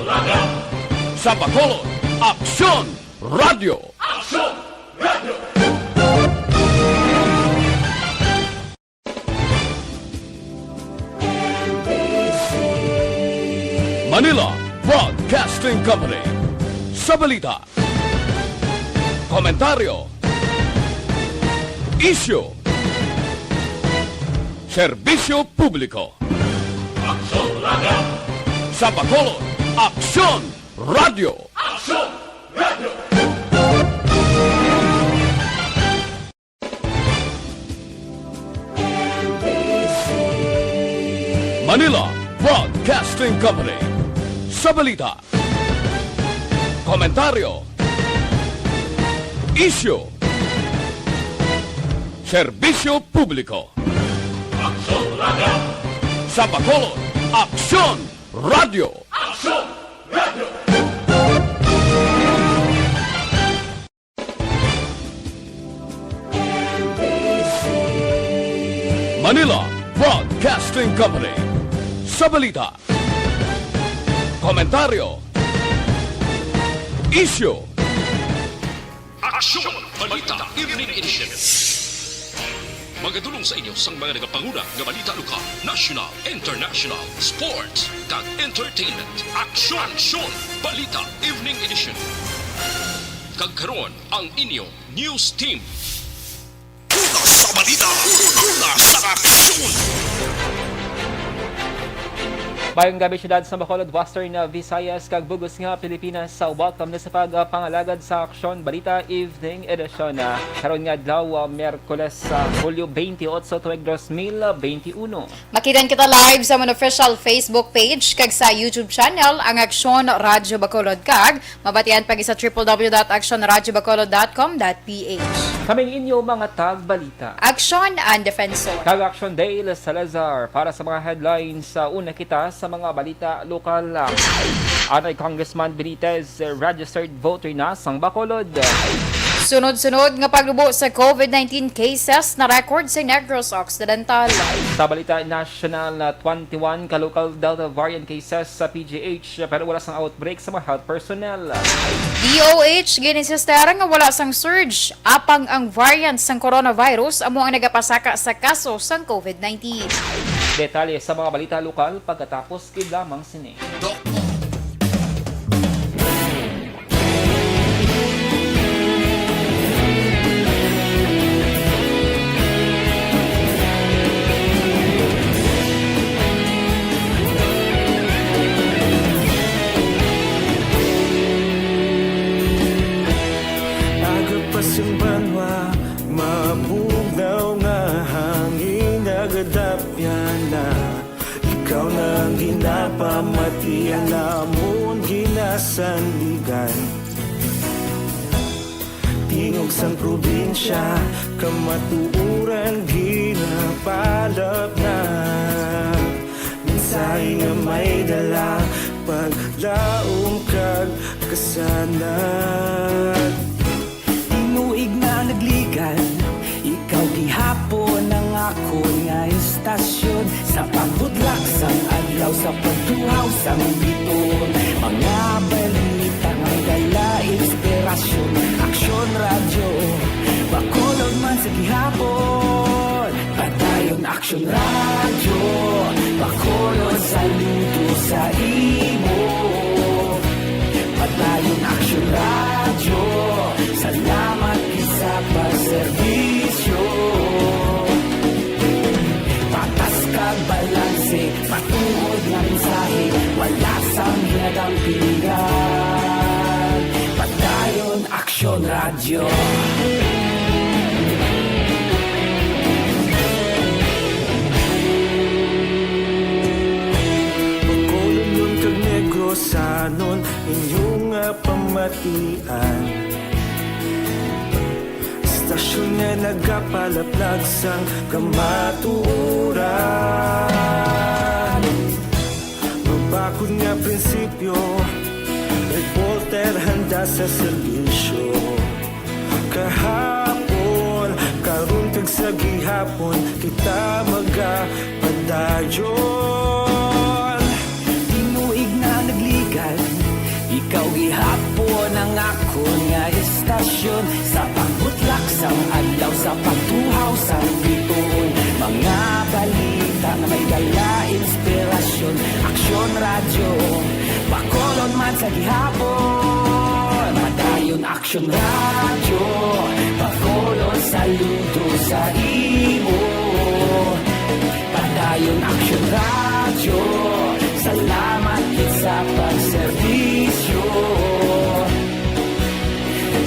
Sa Bacolod, Aksyon Radio! Aksyon Radio! Manila Broadcasting Company. Sa balita, komentaryo, isyu, serbisyo publiko. Aksyon Radio! Sa Bacolod, Aksyon Radio! Aksyon Radio! Manila Broadcasting Company. Sa balita, komentaryo, isyu, serbisyo publiko. Aksyon Radio! Sa Bacolod, Aksyon Radio! Aksyon Radio! Manila Broadcasting Company. Sa balita, komentaryo, isyu, Aksyon! Balita Evening Edition. Magadulong sa inyo sang mga nagapanguna nga balita lokal, national, international, sports, kag entertainment. Aksyon! Balita Evening Edition. Kagkaroon ang inyo news team. Una sa balita, una sa aksyon! Bayong gabi siyudad sa Bacolod, Western Visayas, kag Bugos nga Pilipinas sa welcome na sa pagpangalagad sa Aksyon Balita Evening Edition. Karon nga adlaw Miyerkules sa Hulyo 28 tuig 2021. Makitan kita live sa mon official Facebook page kag sa YouTube channel ang Aksyon Radyo Bacolod kag mabatian pagi sa www.aksyonradyobacolod.com.ph. Kaming inyo mga tag-balita. Aksyon and Defensor. Kag Aksyon Dale Salazar para sa mga headlines sa una kita sa mga balita lokal. Anay Congressman Benitez registered voter na sang Bacolod. Sunod-sunod nga paglubo sa COVID-19 cases na record sa Negros Occidental. Sa balita national na 21 ka local Delta variant cases sa PGH pero wala sang outbreak sa mga health personnel. DOH ginisistera nga wala sang surge apang ang variant sang coronavirus amo ang nagapasaka sa kaso sang COVID-19. Detalye sa mga balita lokal pagkatapos kid lamang sini. Agapasang banwa, mabugaw nga hangin nagadapyan na. Ikaw na ang ginapamatian namon ginasandigan. Tingog sang probinsya, kamatuuran ginapalap na. Minsay nga may dala, paglaom kag kasanat. Tinuig na nagligan, ikaw gihapon ang ako nga istasyon. Sa pagbudlak sang adlaw, sa pagtuhaw sang biton. Mga balita ng dala inspirasyon. Aksyon Radyo, Bacolod man sa gihapon. Patayon Aksyon Radyo, Bacolod saludo sa imo. Patayon Aksyon Radyo, salamat isa pa serbisyo. Patas kag balanse, patuod nga mensahe, wala sang hinadang pilihan. Patayon Aksyon Radyo. Bacolod yun kag Negros anon inyong pamatian. Istasyon nga nagapalaplag sang kamatuuran. Mabakod nga prinsipyo, reporter handa sa serbisyo. Kahapon, karon kag sa gihapon, kita magapadayon. Tinuig na nagligan, Ikaw gihapon ang ako nga istasyon, sa pagbutlak sang adlaw, sa pagtuhaw sang bituon. Mga balita na may dala inspirasyon, Aksyon Radyo, bakolon man sa gihapon. Padayon Aksyon Radyo, bakolon saludo sa imo. Padayon Aksyon Radyo, salamat kit sa pagserbisyo.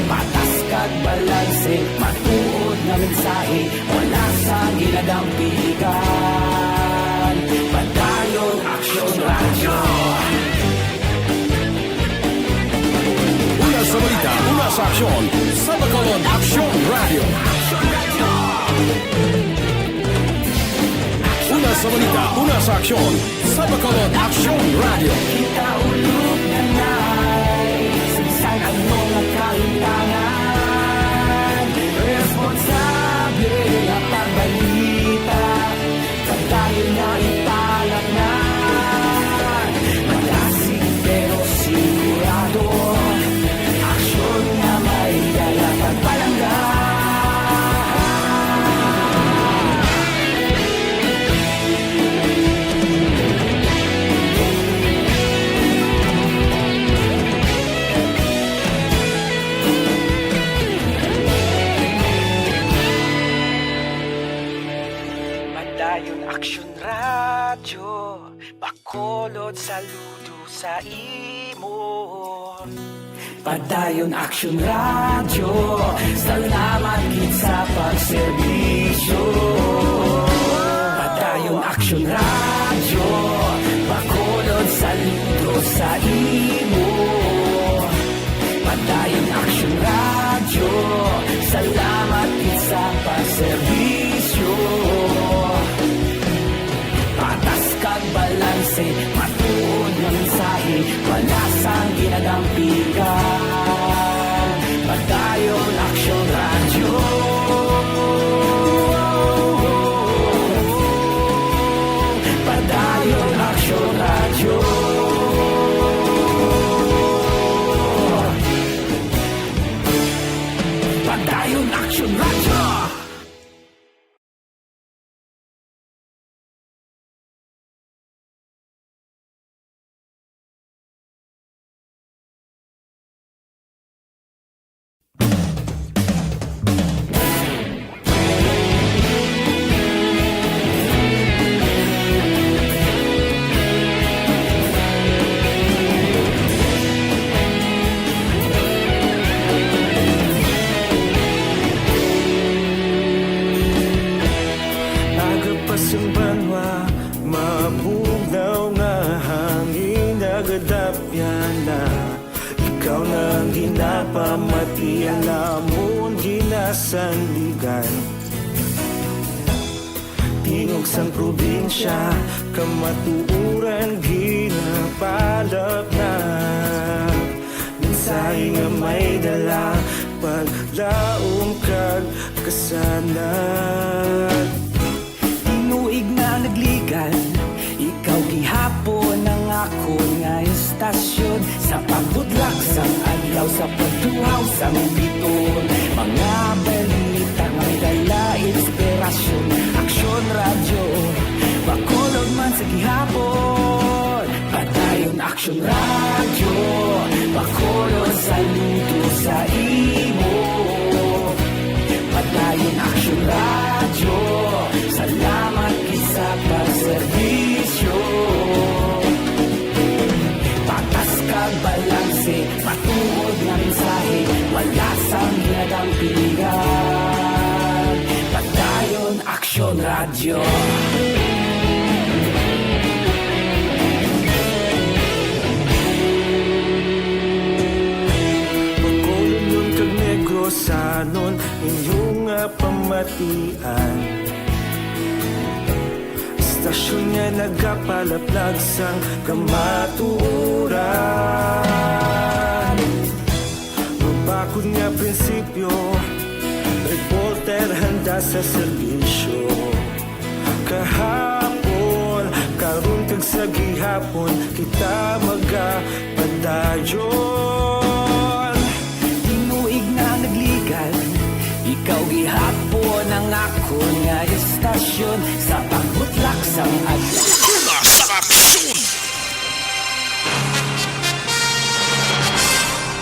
Patas kag balanse, matuod na mensahe, wala sa ginadampigan. Padayon Aksyon Radyo. Una sa balita, una sa aksyon, sa Bacolod Aksyon Radio. Una sa balita, una sa aksyon, sa Bacolod Aksyon Radio. Kita ulog na na'y sinsan ang mga kahintangan. Responsable ang pagbalita, pagdayon na italag na. Malasig pero sigurado, aksyon na may dala pagpalangga. Padayon Aksyon Radyo, bakolod saludo sa imo. Padayon Aksyon Radyo, salamat kit sa pagserbisyo. Padayon Aksyon Radyo, bakolod saludo sa imo. Padayon Aksyon Radyo, salamat kit sa pagserbisyo. Patas kag balanse, matuod na mensahe, wala sang ginadampigan. Padayon Aksyon Radyo. Padayon Aksyon Radyo. Padayon Aksyon Radyo. Agapasang banwa, mabugnaw nga hangin, nagadapyan na. Ikaw nang ginapamatian, lamon ginasandigan. Tingog sang probinsya, kamatuuran ginapalap na. Mensahe nga may dala, paglaom kag kasanat. Tinuig na nagligan, ikaw gihapon ang ako nga istasyon, sa pagbudlak sang adlaw, sa pagtuhaw sang biton. Mga balita nga may dala inspirasyon, Aksyon Radyo, bakolod man sa gihapon. Padayon Aksyon Radyo, bakolod saludo sa imo. Padayon Aksyon Radyo, salamat kit sa pagserbisyo. Patas kag balanse, matuod na mensahe, wala sang ginadampigan. Padayon Aksyon Radyo. Bacolod nun kag Negrosanon, inyong nga pamatian. Istasyon nga nagapalaplag sang kamatuuran. Mabakod nga prinsipyo, reporter handa sa serbisyo. Kahapon, karon kag sa gihapon, kita magapadayon. aksyon sa pagbutlak sa adlaw. Una sa aksyon!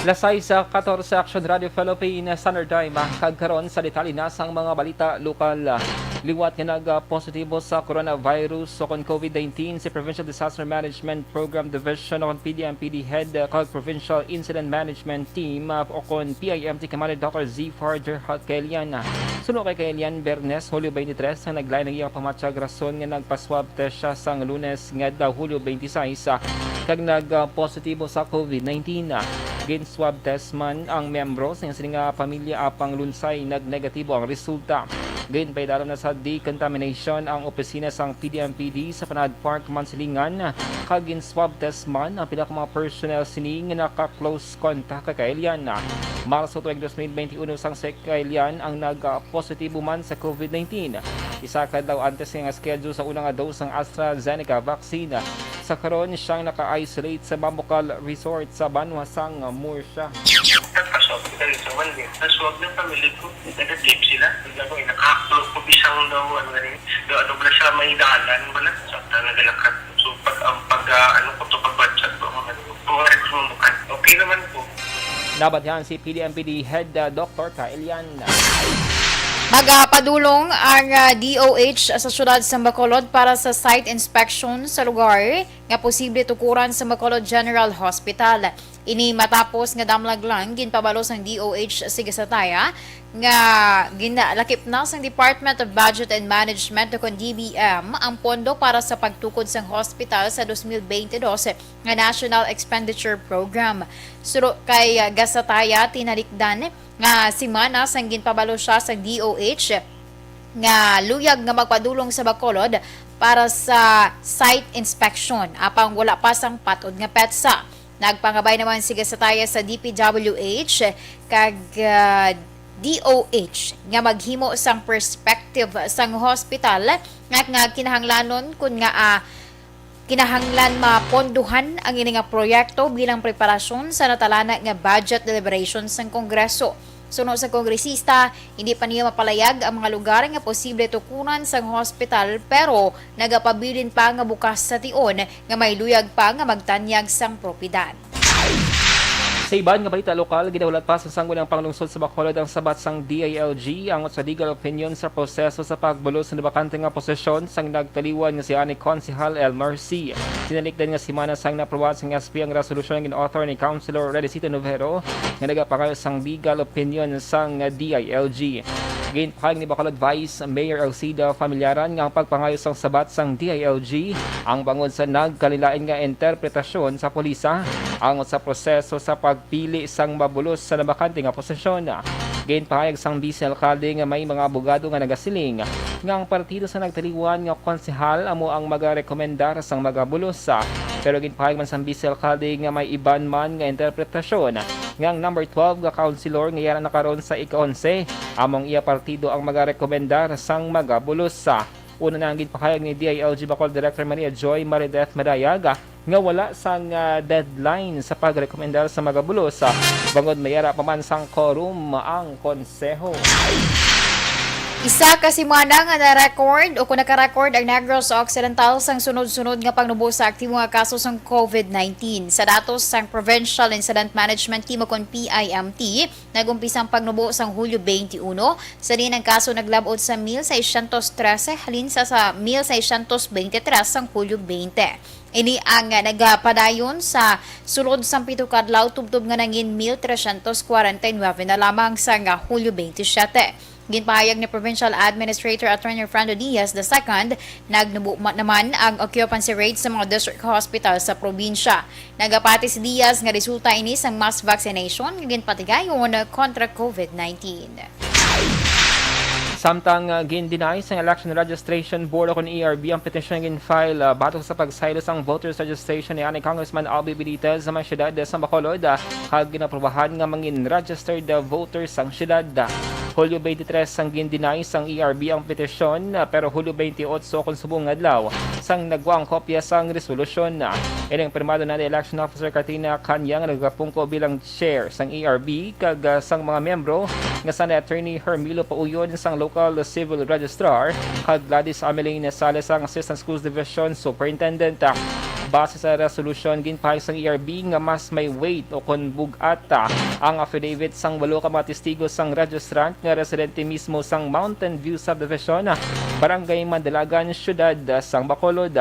Lasay sa 14 Aksyon Radio Philippine Standard Time, kagkaroon sa detalye na sang mga balita lokal. Liwat nga nag-positibo sa coronavirus o kon COVID-19 si Provincial Disaster Management Program Division o kon PDMPD Head kag Provincial Incident Management Team o kon PIMT Commander Dr. Z. Farger Kaelian. Suno kay Kaelian, Bernes, Hulyo 23, ang naglain ng iyang pamatsag rason nga nagpa-swab test siya sang Lunes nga Hulyo 26 kag nag-positibo sa COVID-19. Gin swab test man ang membro sa sininga pamilya apang lunsay nag-negatibo ang resulta. Gayun pa'y dalam na sa decontamination ang opisina sang PDMPD sa Panad Park, Mansilingan. Kagin swab test man ang pinaka mga personnel sining naka-close contact kay Kaelian. Marso 2021 sang si Kaelian ang nag-positibo man sa COVID-19. Isa ka daw antes nga schedule sa unang dose ng AstraZeneca vaccine. Sa karon siyang naka-isolate sa Bambukal Resort sa Banwasang Murcia. Nagpasok ko dahil sa one day. Naswag ng pamilya ko. Nag-tip sila. Nakakapulog ko bisang daw. Ano ba siya may dalan ba na? So, nagalakad. So, pag-budget ko. Kung sumubukan. Okay naman po. Nabatyan si PDMPD Head Dr. Kaelian. Magapadulong ang DOH sa syudad sa Bacolod para sa site inspection sa lugar nga posible tukuran sa Bacolod General Hospital. Ini matapos nga damlag lang ginpabalos ng DOH sa Gisataya nga ginalakip na sa Department of Budget and Management o DBM ang pondo para sa pagtukod sa hospital sa 2022 nga National Expenditure Program. Suro kay Gisataya tinalikdan nga si Manas ang ginpabalo siya sa DOH nga luyag nga magpadulong sa Bacolod para sa site inspection apang wala pa sang patod nga petsa. Nagpangabay naman si Gisataya sa DPWH kag DOH nga maghimo sang perspective sang hospital nga kinahanglanon kun nga kinahanglan maponduhan ang ini nga proyekto bilang preparasyon sa natalana nga budget deliberations ng Kongreso. Suno sa kongresista, hindi pa niya mapalayag ang mga lugar nga posible tukunan sa hospital pero nagapabilin pa nga bukas sa tion nga may luyag pa nga magtanyag sang propiedad. Sa iban nga balita lokal, gidawlat pa sa sanggo ng panglungsod sa Bacolod ang sabat sang DILG angot sa legal opinion sa proseso sa pagbulos ng bakante nga posisyon sang nagtaliwan nga si Ani Consihal El Mercy. Sinalikdan nga si Manas sang naprobad sang SP ang resolusyon ng author ni Councilor Redecito Novero nga nagapangayo sang legal opinion sang DILG. Ginpahayag ni Bacolod Vice Mayor Alcida Familiaran nga ang pagpangayo sang sabat sang DILG ang bangod sa nagkalilain nga interpretasyon sa polisa angot sa proseso sa pagpili sang mabulos sa nabakante nga posisyon. Ginpahayag sang Vice Alcalde nga may mga abogado nga nagasiling nga ang partido sa nagtaliwan nga konsehal amo ang magarekomendar sang magabulos. Pero ginpahayag man sang Vice Alcalde nga may iban man nga interpretasyon nga ang number 12 nga councilor nga yana nakaroon sa ika-11 among iya partido ang magarekomendar sang magabulos. Una na ang ginpahayag ni DILG Bacol Director Maria Joy Marideth Madayaga nga wala sang deadline sa pagrekomendar sa magabulos. Bangod mayara pa man sang quorum ang konseho. Isa kasi mana nga na-record o kung naka-record ang Negros Occidental sang sunod-sunod nga pagnubo sa aktibo nga kaso sang COVID-19. Sa datos sang Provincial Incident Management Team o kon PIMT, nagumpisang pagnubo sang Hulyo 21. Sa din ang kaso naglabot sa 1,613 halin sa 1,623 sang Hulyo 20. Ini ang nagapadayon sa sulod sang pito kadlaw tubtob nga nangin 1,349 na lamang sa Hulyo 27. Ginpahayag ni Provincial Administrator Attorney Fernando Diaz II, nagnubo naman ang occupancy rate sa mga district hospital sa probinsya. Nagapati si Diaz nga resulta ini sang mass vaccination ginpatigayon kontra COVID-19. Samtang gin-deny sa Election Registration Board o ERB ang petisyon gin-file batok sa pagsaylos ang voters registration ni Congressman Albi Balita sa mga syudad sa Bacolod kag ginaprobahan nga mangin registered voters ang syudad. Hulyo 23 sang gindinay sang ERB ang petisyon pero Hulyo 28 kung subong adlaw sang nagwang kopya sang resolusyon. Ining pirmado na ni Election Officer Katina Kanyang nagapungko bilang chair sang ERB kag sang mga membro nga sa Attorney Hermilo Pauyon sang Local Civil Registrar kag Gladys Ameline Sales ang Assistant Schools Division Superintendent. Base sa resolution ginpahay sang ERB nga mas may weight o kon bugata ang affidavit sang 8 ka mga testigo sang registrant nga residente mismo sang Mountain View Subdivision, Barangay Mandalagan, Syudad sang Bacolod.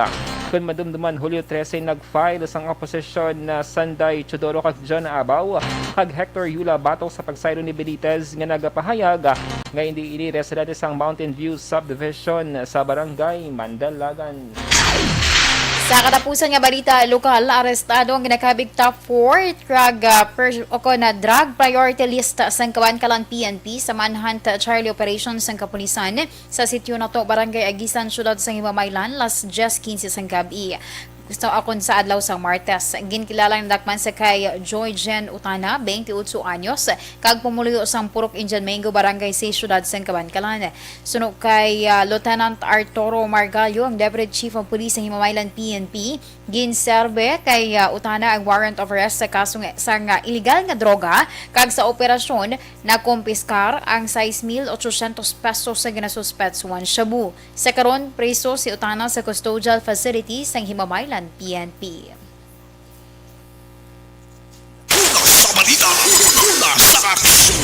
Kung madumduman Hulyo 13 nag-file sang opposition na Sanday Chodoro kag John Abaw kag Hector Yula batok sa pagsaylo ni Benitez nga nagapahayag nga hindi ini residente sang Mountain View Subdivision sa Barangay Mandalagan. Sa katapusan nga balita lokal, arestado ang ginakabig top 4 na drug priority list sang Kawan-Kalan PNP sa manhunt Charlie Operation sang kapulisan sa sityo na to Barangay Agisan, Syudad sang Himamaylan, las 10:15 sang gabi. Gusto akon sa adlaw sang Martes. Ginkilalang dakman sa kay Joy Jen Utana, 28 anyos, kag pumuluyo sang Purok Indian Mango, Barangay 6, Syudad sang Kaban-Kalan. Sunod kay Lieutenant Arturo Margallo, ang Deputy Chief of Police ng Himamaylan PNP, ginserbe kay Utana ang warrant of arrest sa kaso sang illegal nga droga, kag sa operasyon na kumpiskar ang 6,800 pesos sa ginasuspetsuan shabu. Sa karon preso si Utana sa custodial facility sang Himamaylan PNP. Sa balita, sa aksyon.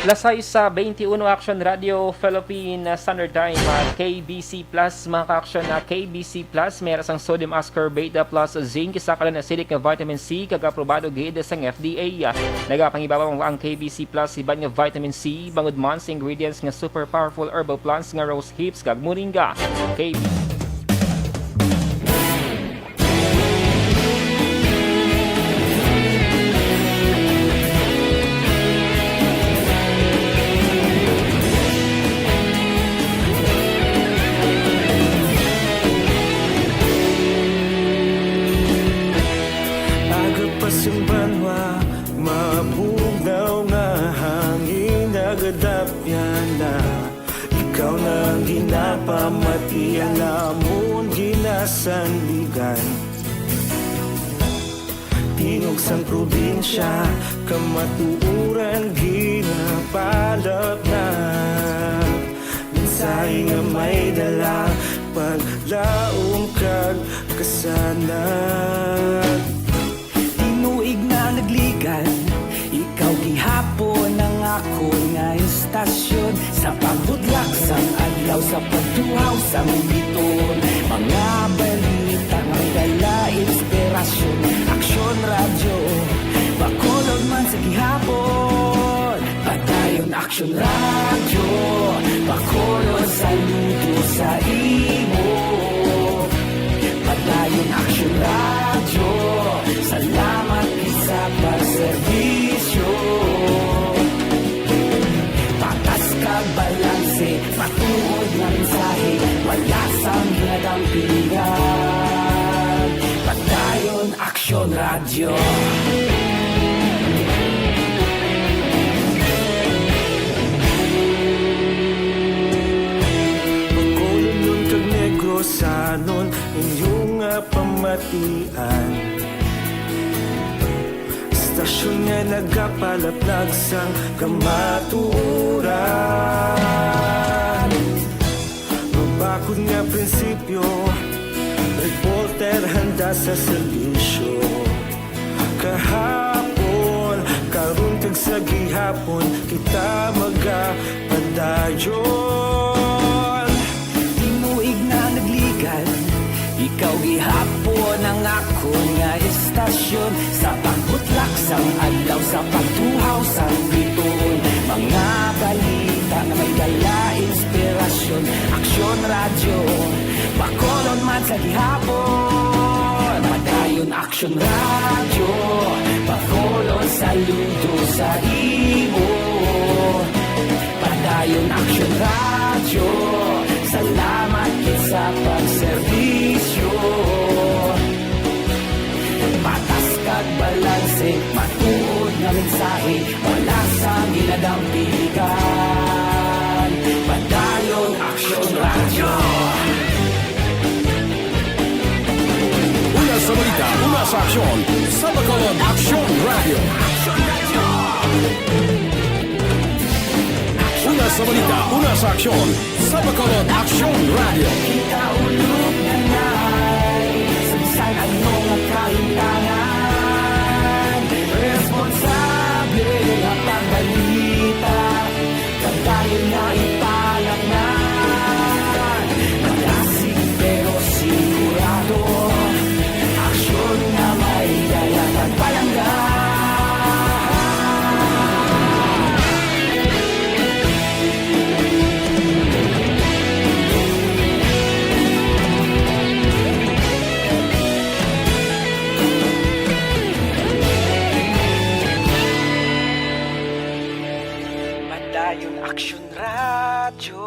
Lasay sa 21 Action Radio Philippine Standard Time KBC Plus, mga ka-aksyon na KBC Plus meron sang sodium ascorbate plus zinc kisakalan acidic nga vitamin C kag aprobado gid sang FDA. Nagapangibabaw ang KBC Plus iban nga vitamin C bangod man sa ingredients nga super powerful herbal plants nga rose hips kag moringa. KBC Pasang banwa, mabugaw nga hangin nagadapyan na ikaw na ginapamatian namon ginasandigan. Tinog sang probinsya, kamatuuran ginapalap na minsay nga may dala paglaong kag kasanan. Tinuig na nagligan, ikaw gihapon ang ako nga istasyon. Sa pagbudlak sang adlaw, sa pagtuhaw sang biton, mga balita nga dala inspirasyon. Aksyon radyo, Bacolod man sa gihapon. Padayon Aksyon radyo, Bacolod saludo sa imo. Padayon Aksyon radyo, salamat sa pagserbisyo. Patas kag balanse, patuod na mensahe, wala sang hinadampingan. Padayon Aksyon radyo. Bacolod nun kag Negros sanon inyong pamatian. Stasyon nga nagapalaplag sang kamaturan. Mabakod nga prinsipyo, reporter handa sa serbisyo. Kahapon, karon kag sa gihapon, kita magapadayon. Tinuig na nagligan, ikaw gihapon ang ako nga istasyon. Sa pagbutlak sang adlaw, sa pagtuhaw sang biton, mga balita na may dala inspirasyon. Aksyon radyo, Bacolod man sa gihapon. Padayon Aksyon radyo, Bacolod saludo sa imo. Padayon Aksyon radyo, salamat sa pagserbisyo. Patas kag balanse, matuod nga mensahe, wala sang sa aksyon sa Bacolod Aksyon Radio. Una sa balita, una sa aksyon sa Bacolod Aksyon Radio. Kaulog na na'y Sagsay anong nakahintangan Responsable at ang balita Kagaya na ipalaknan Malasig pero sigurado Aksyon na may dayat at palanggan Madayon Aksyon Radyo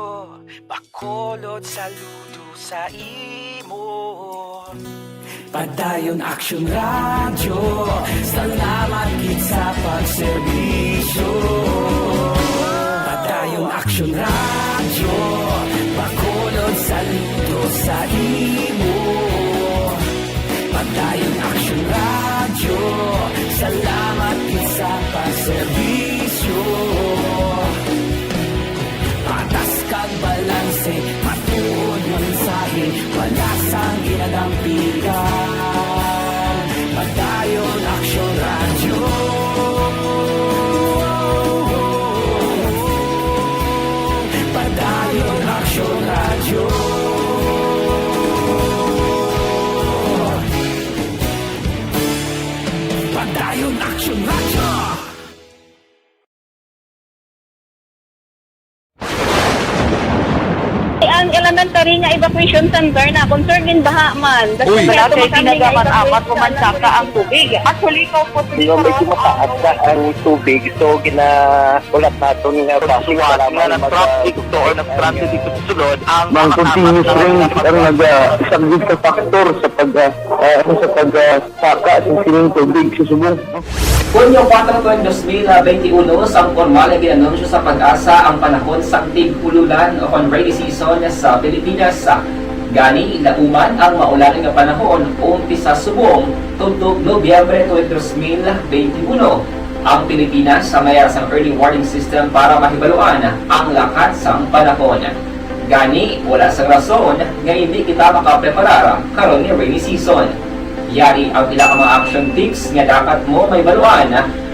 Bacolod saludo sa imo Padayon Aksyon Radyo Salamat gid sa pagserbisyo Padayon Aksyon Radyo Bacolod saludo sa imo Padayon Aksyon Radyo Salamat gid sa pagserbisyo Patas kag balanse, matuod ng mensahe, wala sang ginadampigan. Padayon Aksyon Radyo. Padayon Aksyon Radyo. Padayon Aksyon Radyo. Ang elementary nga evacuation center na concern din baha man. Uy. Kaya ginagawan apat pumansaka ang tubig. Actually, ko po No, medyo mataas na ang tubig. So, ulat nato nga Suwat nga ng traffic to or nag-traffic dito sa sulod ang Mang continuous rin ang isang good sa factor sa pagsaka sa sining tubig sa subong. Hunyo 4, 2021, sang formal ay ginanunsyo sa pag-asa ang panahon sa tig-ululan o rainy season sa Pilipinas. Gani, lauman ang maulan nga panahon umpisa subong tuntog Nobyembre 2021. Ang Pilipinas sa mayroon sang early warning system para mahibaluan ang lakat sang panahon. Gani, wala sang rason nga hindi kita makapreparar karon ni rainy season. Yari ang pila ka mga action tips nga dapat mo may baluan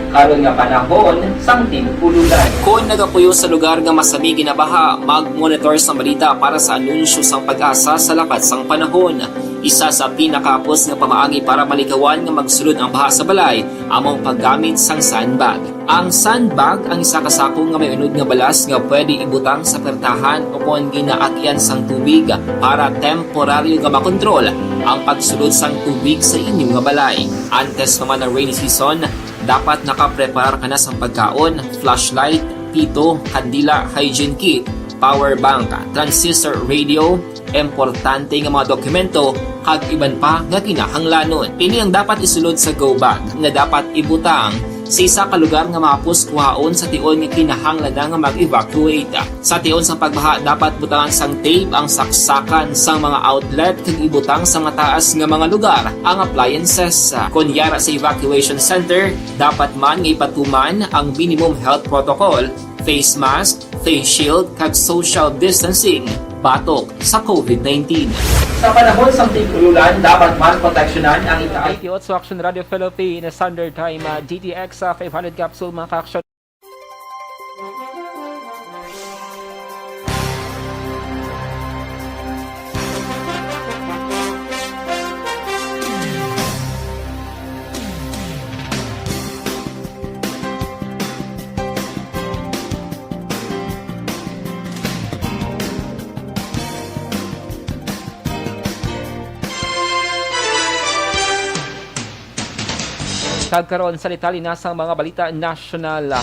karon nga panahon sang tig-ululan. Kung nagapuyo sa lugar nga masabi ginabaha, mag-monitor sa balita para sa anunsyo sang pag-asa sa lakat sang panahon. Isa sa pinakapos nga pamaagi para malikawan nga magsulod ang baha sa balay among paggamit sang sandbag. Ang sandbag ang isa ka sako nga may unod nga balas nga pwede ibutang sa pertahan upon ginaagyan sang tubig para temporaryo nga makontrol ang pagsulod sang tubig sa inyong nga balay. Antes naman ng rainy season, dapat nakaprepare ka na sa pagkaon, flashlight, pito, kandila, hygiene kit, power bank, transistor radio, importante nga mga dokumento, kag iban pa nga kinahanglanon. Ini ang dapat isulod sa go bag nga dapat ibutang sa isa ka lugar nga mapus kuhaon sa tion nga kinahanglan nga mag-evacuate. Sa tion sa pagbaha dapat butangan sang tape ang saksakan sang mga outlet kag ibutang sa mataas nga mga lugar ang appliances. Kunyara sa evacuation center, dapat man nga ipatuman ang minimum health protocol, face mask, face shield kag social distancing batok sa COVID-19. Sa panahon sa tig-ululan, dapat man proteksyonan ang itaay. Sa Aksyon Radio Philippine Standard Time, GTX 500 capsule mga ka-aksyon. Kagkaroon sa litali nasang mga balita national,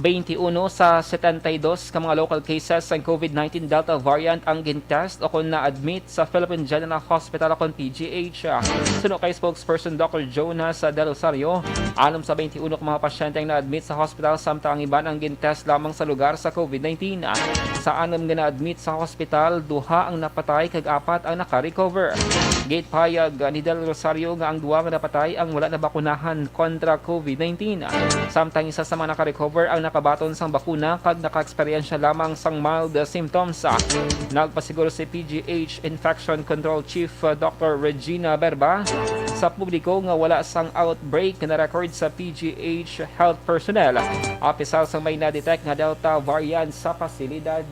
21 sa 72 ka mga local cases ng COVID-19 Delta variant ang gintest o kung na-admit sa Philippine General Hospital o kung PGH. Suno kay spokesperson Dr. Jonas Del Rosario, 6 sa 21 ka mga pasyente ang na-admit sa hospital samtang iban ang gintest lamang sa lugar sa COVID-19. Sa 6 nga na-admit sa hospital, 2 ang napatay kag 4 ang naka-recover. Gate payag ni Del Rosario nga ang 2 nga napatay ang wala na bakunahan kontra COVID-19. Samtang isa sa mga naka-recover ang nakabaton sang bakuna kag naka-eksperyensya lamang sang mild symptoms. Nagpasiguro si PGH Infection Control Chief Dr. Regina Berba sa publiko nga wala sang outbreak na record sa PGH health personnel. Opisyal sang may na-detect nga Delta variant sa pasilidad.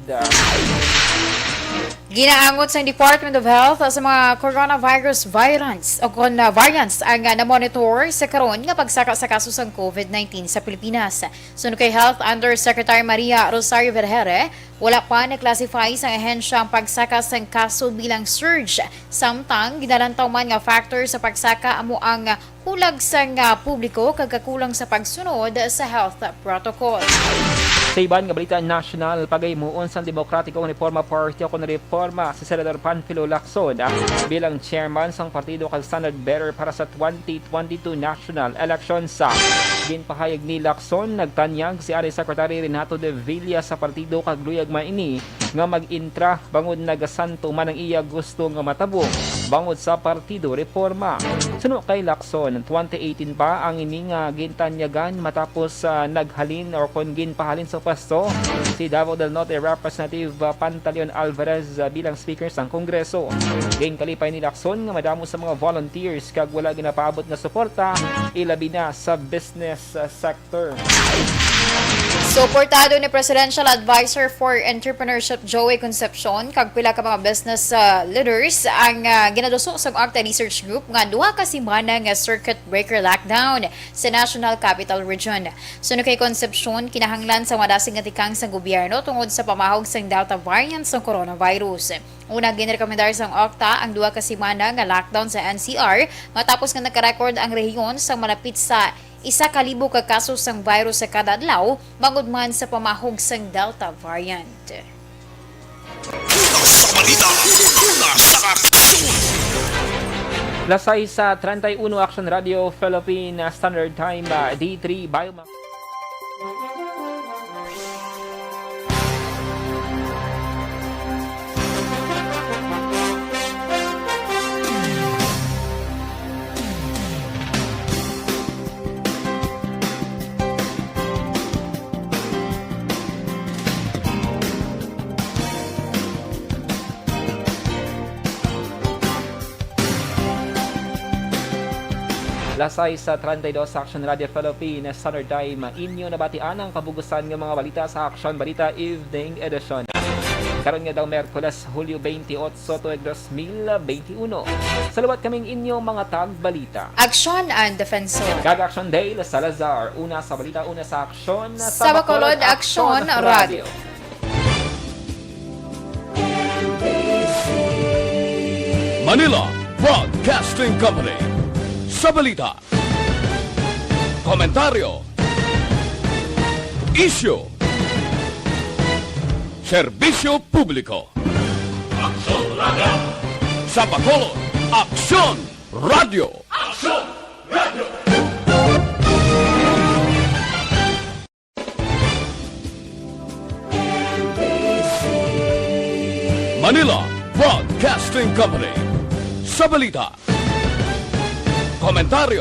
Ginaangot sa Department of Health sa mga coronavirus variants ang na-monitor sa karon nga pagsaka sa kaso ng COVID-19 sa Pilipinas. Sunod kay Health Undersecretary Maria Rosario Vergere, wala pa na-classify sa ahensya ang pagsaka ng kaso bilang surge. Samtang ginalantaw man nga factor sa pagsaka amo ang kulag sa publiko kagkakulang sa pagsunod sa health protocol. Sa iban nga balita national, pagaymuon sa Demokratikong Reforma Party o kung reforma si Senator Panfilo Lacson bilang chairman sang partido kag standard bearer para sa 2022 national elections. Ginpahayag ni Lacson, nagtanyag si Ari Secretary Renato de Villa sa partido kag luyag maini nga mag-intra bangod nagasanto man ang iya gusto nga matabong bangod sa partido reforma. Suno kay Lacson, 2018 pa ang ini nga gintanyagan matapos naghalin or kung ginpahalin sa pasto si Davao del Norte Representative Pantaleon Alvarez bilang speaker ng Kongreso. Gain kalipay ni Lacson nga madamo sa mga volunteers kag wala ginapaabot nga suporta ilabi na sa business sector. Suportado ni Presidential Advisor for Entrepreneurship Joey Concepcion kag pila ka mga business leaders ang ginaduso sa Acta Research Group nga duha ka semana nga circuit breaker lockdown sa National Capital Region. Suno kay Concepcion, kinahanglan sa madasig nga tikang sa gobyerno tungod sa pamahog sa Delta variant sa coronavirus. Una ginrekomendar sa Octa ang duha ka semana nga lockdown sa NCR matapos nga nagka-record ang rehiyon sa malapit sa 1,000 ka kaso sang virus sa kada adlaw bangod man sa pamahog sang Delta variant. Sa balita, sa aksyon! Lasay sa 31 Aksyon Radio Philippine Standard Time D3 Biomax. Lasay sa 32 Aksyon Radio Philippine Standard Time, inyo nabatian ang kabugusan ng mga balita sa Aksyon Balita Evening Edition. Karon nga daw Miyerkules, Hulyo 28, 2021. Salawat kaming inyo mga tag-balita. Aksyon and Defensor. Gag-Aksyon Day, Salazar. Una sa balita, una sa Aksyon. Sa Bacolod, Aksyon Radio. Manila Broadcasting Company. Sa balita, komentaryo, isyu, serbisyo publiko. Aksyon Radio. Sa Bacolod, Aksyon Radio. Aksyon Radio. Manila Broadcasting Company. Sa balita, komentaryo,